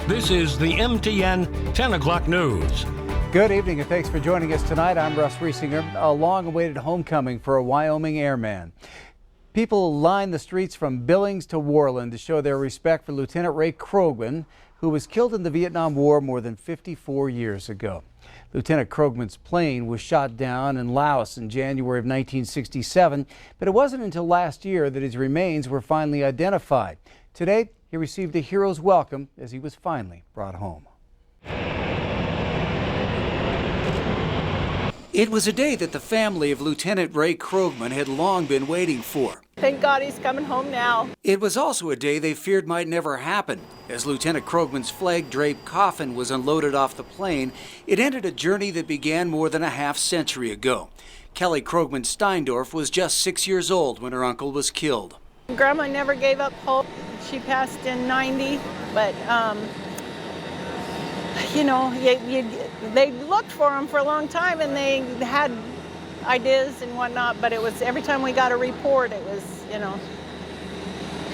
This is the MTN 10 o'clock news. Good evening and thanks for joining us tonight. I'm Russ Riesinger. A long-awaited homecoming for a Wyoming airman. People lined the streets from Billings to Worland to show their respect for Lieutenant Ray KROGMAN, who was killed in the Vietnam War more than 54 years ago. Lieutenant KROGMAN's plane was shot down in Laos in January of 1967, but it wasn't until last year that his remains were finally identified. Today, he received a hero's welcome as he was finally brought home. It was a day that the family of Lieutenant Ray KROGMAN had long been waiting for. Thank God he's coming home now. It was also a day they feared might never happen. As Lieutenant KROGMAN's flag-draped coffin was unloaded off the plane, it ended a journey that began more than a half-century ago. Kelly KROGMAN Steindorf was just 6 years old when her uncle was killed. Grandma never gave up hope. She passed in 90, but you know, they looked for him for a long time and they had ideas and whatnot, but it was every time we got a report, it was, you know,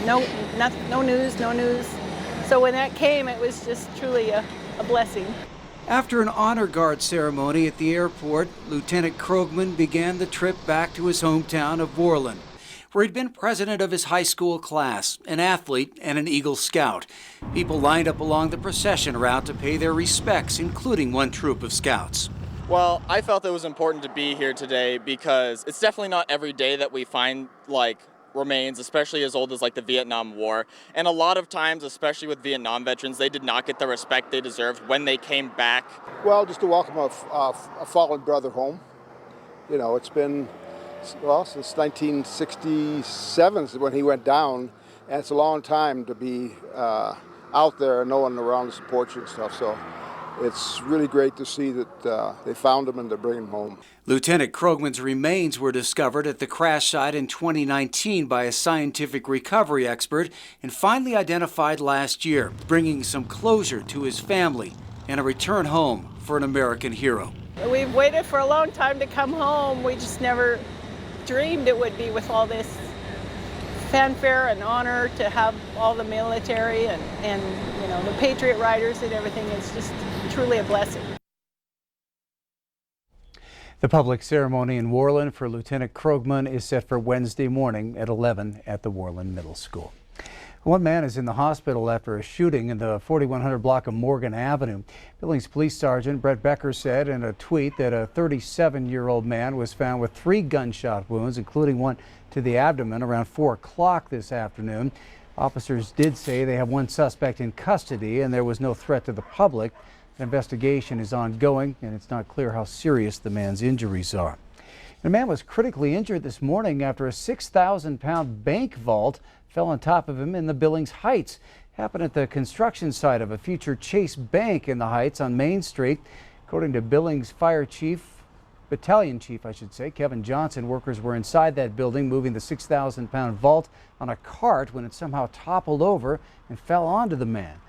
no news. So when that came, it was just truly a blessing. After an honor guard ceremony at the airport, Lieutenant KROGMAN began the trip back to his hometown of Worland, where he'd been president of his high school class, an athlete, and an Eagle Scout. People lined up along the procession route to pay their respects, including one troop of scouts. Well, I felt it was important to be here today because it's definitely not every day that we find remains, especially as old as the Vietnam War. And a lot of times, especially with Vietnam veterans, they did not get the respect they deserved when they came back. Well, just to welcome a fallen brother home. You know, it's been, well, since 1967 when he went down, and it's a long time to be out there and no one around to support you and stuff. So it's really great to see that they found him and they're bringing him home. Lieutenant KROGMAN's remains were discovered at the crash site in 2019 by a scientific recovery expert and finally identified last year, bringing some closure to his family and a return home for an American hero. We've waited for a long time to come home. We just never dreamed it would be with all this fanfare and honor to have all the military and you know, the Patriot Riders and everything. It's just truly a blessing. The public ceremony in Worland for Lieutenant KROGMAN is set for Wednesday morning at 11 at the Worland Middle School. One man is in the hospital after a shooting in the 4100 block of Morgan Avenue. Billings Police Sergeant Brett Becker said in a tweet that a 37-year-old man was found with 3 gunshot wounds, including one to the abdomen, around 4 o'clock this afternoon. Officers did say they have one suspect in custody and there was no threat to the public. An investigation is ongoing and it's not clear how serious the man's injuries are. A man was critically injured this morning after a 6,000-pound bank vault fell on top of him in the Billings Heights. Happened at the construction site of a future Chase Bank in the Heights on Main Street. According to Billings Battalion Chief, Kevin Johnson, workers were inside that building moving the 6,000-pound vault on a cart when it somehow toppled over and fell onto the man.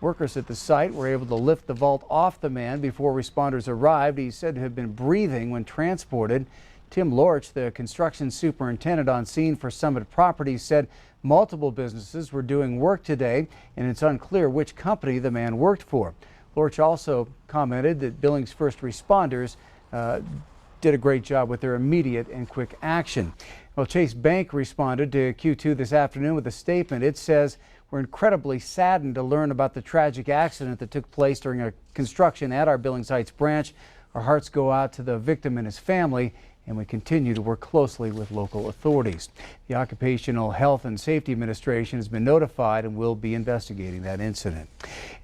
Workers at the site were able to lift the vault off the man before responders arrived. He's said to have been breathing when transported. Tim Lorch, the construction superintendent on scene for Summit Properties, said multiple businesses were doing work today and it's unclear which company the man worked for. Lorch also commented that Billings first responders did a great job with their immediate and quick action. Well, Chase Bank responded to Q2 this afternoon with a statement. It says, "We're incredibly saddened to learn about the tragic accident that took place during a construction at our Billings Heights branch. Our hearts go out to the victim and his family, and we continue to work closely with local authorities." The Occupational Health and Safety Administration has been notified and will be investigating that incident.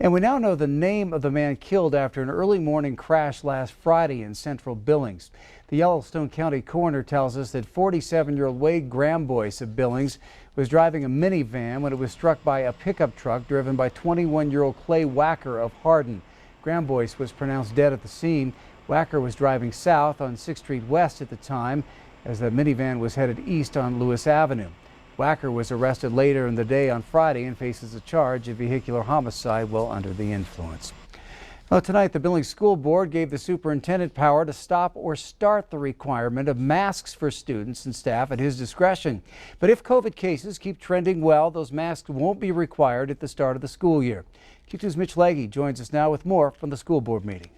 And we now know the name of the man killed after an early morning crash last Friday in central Billings. The Yellowstone County coroner tells us that 47-year-old Wade GRAMBOIS of Billings was driving a minivan when it was struck by a pickup truck driven by 21-year-old Clay Wacker of Hardin. GRAMBOIS was pronounced dead at the scene. Wacker was driving south on 6th Street West at the time as the minivan was headed east on Lewis Avenue. Wacker was arrested later in the day on Friday and faces a charge of vehicular homicide while under the influence. Well, tonight, the Billings School Board gave the superintendent power to stop or start the requirement of masks for students and staff at his discretion. But if COVID cases keep trending well, those masks won't be required at the start of the school year. Q2's Mitch Legge joins us now with more from the school board meeting.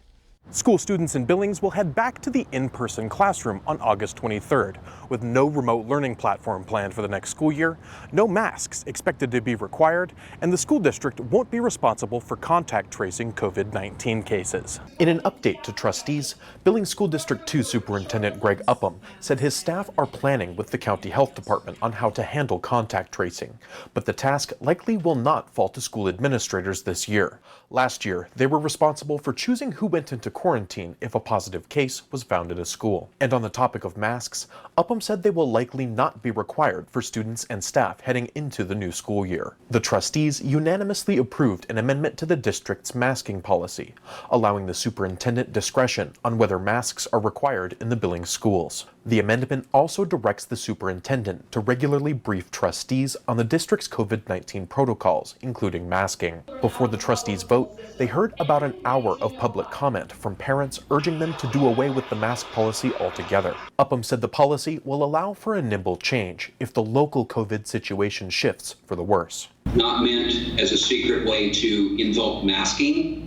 School students in Billings will head back to the in-person classroom on August 23rd, with no remote learning platform planned for the next school year, no masks expected to be required, and the school district won't be responsible for contact tracing COVID-19 cases. In an update to trustees, Billings School District 2 Superintendent Greg Upham said his staff are planning with the county health department on how to handle contact tracing, but the task likely will not fall to school administrators this year. Last year, they were responsible for choosing who went into quarantine if a positive case was found at a school. And on the topic of masks, Upham said they will likely not be required for students and staff heading into the new school year. The trustees unanimously approved an amendment to the district's masking policy, allowing the superintendent discretion on whether masks are required in the Billings schools. The amendment also directs the superintendent to regularly brief trustees on the district's COVID-19 protocols, including masking. Before the trustees vote, they heard about an hour of public comment from parents urging them to do away with the mask policy altogether. Upham said the policy will allow for a nimble change if the local COVID situation shifts for the worse. Not meant as a secret way to invoke masking.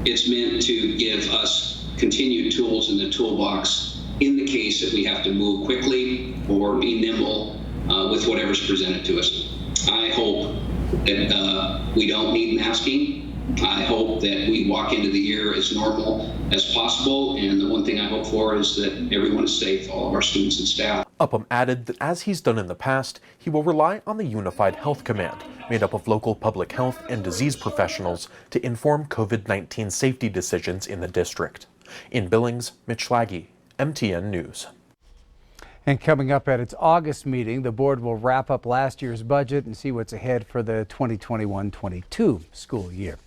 It's meant to give us continued tools in the toolbox in the case that we have to move quickly or be nimble with whatever's presented to us. I hope that we don't need masking. I hope that we walk into the year as normal as possible, and the one thing I hope for is that everyone is safe, all of our students and staff. Upham added that as he's done in the past, he will rely on the Unified Health Command, made up of local public health and disease professionals, to inform COVID-19 safety decisions in the district. In Billings, Mitch Legge, MTN News. And coming up at its August meeting, the board will wrap up last year's budget and see what's ahead for the 2021-22 school year.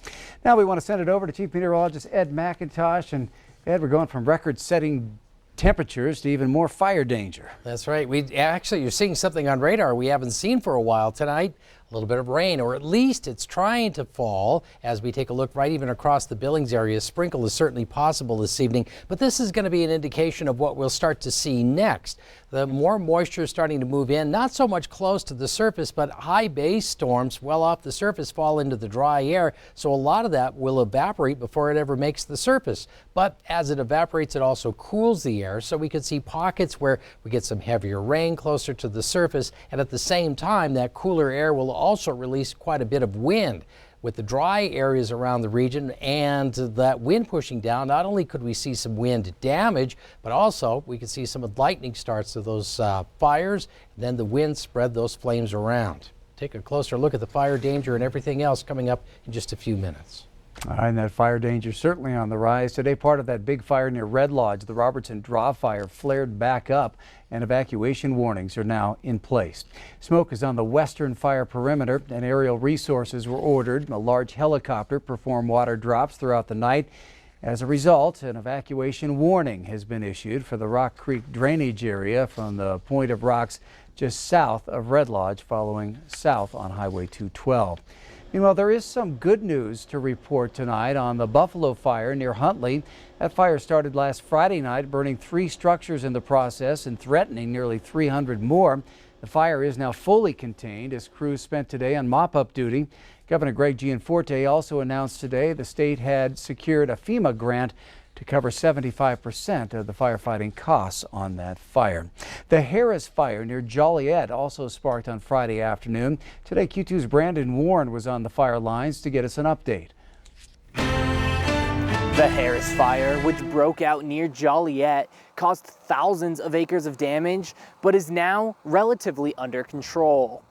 Now we want to send it over to Chief Meteorologist Ed McIntosh. And Ed, we're going from record-setting temperatures to even more fire danger. That's right. You're seeing something on radar we haven't seen for a while tonight. A little bit of rain, or at least it's trying to fall as we take a look right even across the Billings area. A sprinkle is certainly possible this evening, but this is going to be an indication of what we'll start to see next. The more moisture is starting to move in, not so much close to the surface, but high base storms well off the surface fall into the dry air. So a lot of that will evaporate before it ever makes the surface. But as it evaporates, it also cools the air. So we could see pockets where we get some heavier rain closer to the surface. And at the same time, that cooler air will also release quite a bit of wind. With the dry areas around the region and that wind pushing down, not only could we see some wind damage, but also we could see some of the lightning starts of those fires, and then the wind spread those flames around. Take a closer look at the fire danger and everything else coming up in just a few minutes. All right, and that fire danger certainly on the rise. Today, part of that big fire near Red Lodge, the Robertson draw fire, flared back up, and evacuation warnings are now in place. Smoke is on the western fire perimeter, and aerial resources were ordered. A large helicopter performed water drops throughout the night. As a result, an evacuation warning has been issued for the Rock Creek drainage area from the point of rocks just south of Red Lodge, following south on Highway 212. Meanwhile, there is some good news to report tonight on the Buffalo fire near Huntley. That fire started last Friday night, burning 3 structures in the process and threatening nearly 300 more. The fire is now fully contained as crews spent today on mop-up duty. Governor Greg Gianforte also announced today the state had secured a FEMA grant to cover 75% of the firefighting costs on that fire. The Harris fire near Joliet also sparked on Friday afternoon. Today, Q2's Brandon Warren was on the fire lines to get us an update. The Harris fire, which broke out near Joliet, caused thousands of acres of damage, but is now relatively under control.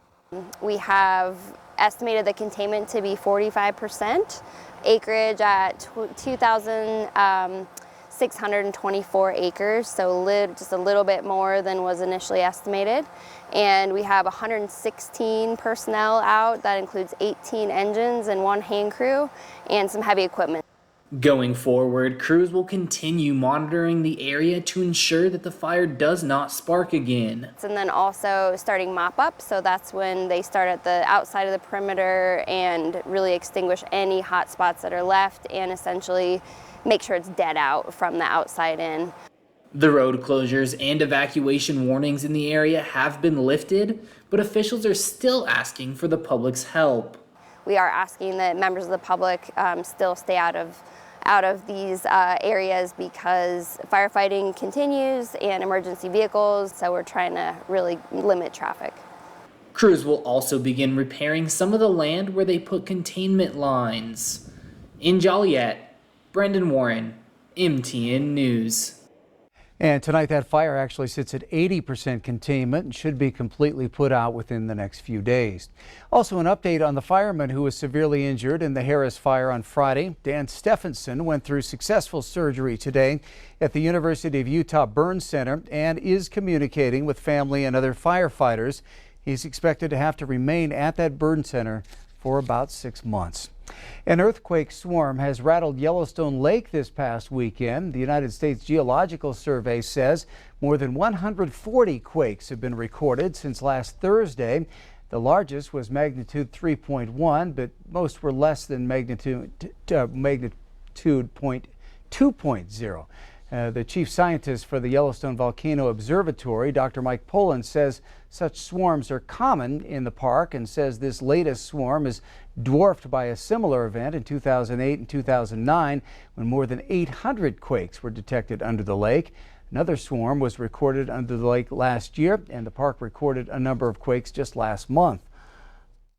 We have estimated the containment to be 45%. Acreage at 2,624 acres, so just a little bit more than was initially estimated. And we have 116 personnel out. That includes 18 engines and 1 hand crew and some heavy equipment. Going forward, crews will continue monitoring the area to ensure that the fire does not spark again. And then also starting mop-up, so that's when they start at the outside of the perimeter and really extinguish any hot spots that are left and essentially make sure it's dead out from the outside in. The road closures and evacuation warnings in the area have been lifted, but officials are still asking for the public's help. we are asking that members of the public still stay out of these areas because firefighting continues and emergency vehicles, so we're trying to really limit traffic. Crews will also begin repairing some of the land where they put containment lines. In Joliet, Brendan Warren, MTN News. And tonight that fire actually sits at 80% containment and should be completely put out within the next few days. Also an update on the fireman who was severely injured in the Harris fire on Friday. Dan Stephenson went through successful surgery today at the University of Utah Burn Center and is communicating with family and other firefighters. He's expected to have to remain at that burn center for about 6 months. An earthquake swarm has rattled Yellowstone Lake this past weekend. The United States Geological Survey says more than 140 quakes have been recorded since last Thursday. The largest was magnitude 3.1, but most were less than magnitude 2.0. The chief scientist for the Yellowstone Volcano Observatory, Dr. Mike Pollan, says such swarms are common in the park and says this latest swarm is dwarfed by a similar event in 2008 and 2009 when more than 800 quakes were detected under the lake. Another swarm was recorded under the lake last year, and the park recorded a number of quakes just last month.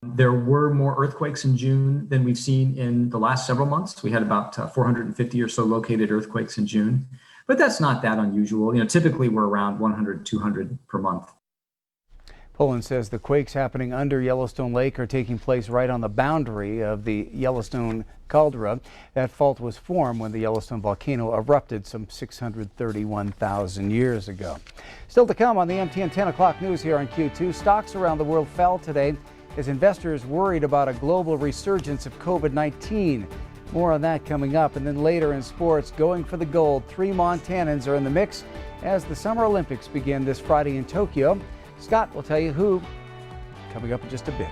There were more earthquakes in June than we've seen in the last several months. We had about 450 or so located earthquakes in June, but that's not that unusual. Typically we're around 100, 200 per month. Pollan says the quakes happening under Yellowstone Lake are taking place right on the boundary of the Yellowstone caldera. That fault was formed when the Yellowstone volcano erupted some 631,000 years ago. Still to come on the MTN 10 o'clock news here on Q2. Stocks around the world fell today as investors worried about a global resurgence of COVID-19. More on that coming up. And then later in sports, going for the gold, 3 Montanans are in the mix as the Summer Olympics begin this Friday in Tokyo. Scott will tell you who coming up in just a bit.